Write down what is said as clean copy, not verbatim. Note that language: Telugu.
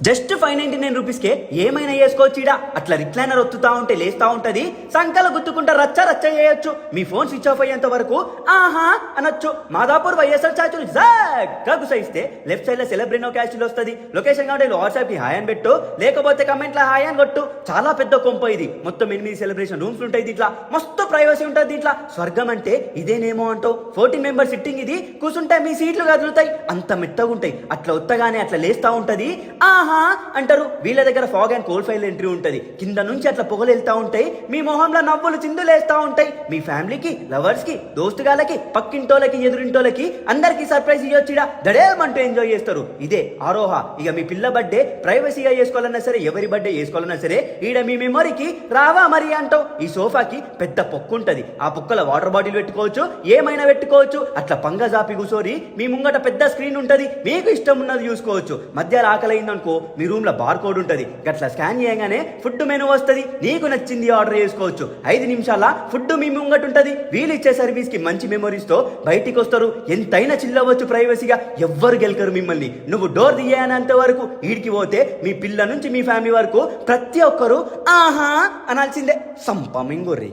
జస్ట్ 599 రూపీస్కే ఏమైనా చేసుకోవచ్చుడా. అట్లా రిక్లైనర్ ఒత్తుతా ఉంటే లేస్తా ఉంటది, సంకల గుద్దుకుంటా రచ్చ రచ్చ చేయొచ్చు. మీ ఫోన్ స్విచ్ ఆఫ్ అయ్యేంత వరకు ఆహా అనొచ్చు. మాదాపూర్ వైఎస్ఆర్ చాచులు జాగ్గా గుసైస్తే లెఫ్ట్ సైడ్ లో సెలబ్రినో క్యాస్టిల్ వస్తుంది. లొకేషన్ కావాలి వాట్సాప్ కి హాయ్ అని పెట్టు, లేకపోతే కమెంట్ లో హాయ్ అని కొట్టు. చాలా పెద్ద కొంప ఇది. మొత్తం 8 సెలబ్రేషన్ రూమ్స్ ఉంటాయి దీంట్లో, మస్తు ప్రైవసీ ఉంటుంది దీంట్లో. స్వర్గం అంటే ఇదేనేమో అంటావు. 14 మెంబర్ సిట్టింగ్ ఇది, కూర్చుంటే మీ సీట్లు కదులుతాయి, అంత మెత్తగా ఉంటాయి. అట్లా ఒత్తగానే అట్లా లేస్తా ఉంటది, ఆహా అంటారు. వీళ్ళ దగ్గర fog and cold file entry ఉంటది. కింద నుంచి అట్లా పొగలు వెళ్తా ఉంటాయి, మీ మొహంలో నవ్వులు చిందులేస్తా ఉంటాయి. మీ ఫ్యామిలీకి, లవర్స్ కి, దోస్తుగాళ్ళకి, పక్కింటోళ్ళకి, ఎదురింటోళ్ళకి అందరికి సర్ప్రైజ్ ఇవ్వచ్చుడా. దడేమంటూ ఎంజాయ్ చేస్తారు. ఇదే ఆరోహ. ఇక మీ పిల్ల బర్త్డే ప్రైవసీగా చేసుకోవాలన్నా సరే, ఎవరి బర్త్డే చేసుకోవాలన్నా సరే, ఈడ మీ మెమొరీకి రావా మరి అంటావు. ఈ సోఫాకి పెద్ద పొక్కు ఉంటది, ఆ పొక్కల వాటర్ బాటిల్ పెట్టుకోవచ్చు, ఏమైనా పెట్టుకోవచ్చు. అట్లా పంగ జాపి కూసోరి మీ ముంగట పెద్ద స్క్రీన్ ఉంటది, మీకు ఇష్టం ఉన్నది చూసుకోవచ్చు. మధ్యలో ఆకలి అయిందనుకో, మీ రూమ్ లో బార్ కోడ్ ఉంటది, గట్లా స్కాన్ చేయగానే ఫుడ్ మెనూ వస్తుంది, నీకు నచ్చింది ఆర్డర్ చేసుకోవచ్చు. 5 నిమిషాల ఫుడ్ మీ ముంగట ఉంటది. వీళ్ళు ఇచ్చే సర్వీస్ కి మంచి మెమరీస్ తో బయటికి వస్తారు. ఎంతైనా చిల్లవచ్చు ప్రైవసీగా, ఎవ్వరు గెలకరు మిమ్మల్ని. నువ్వు డోర్ తీయనంత వరకు ఈడికి పోతే మీ పిల్ల నుంచి మీ ఫ్యామిలీ వరకు ప్రతి ఒక్కరు ఆహా అనాల్సిందే. సంపమింగుర్రి.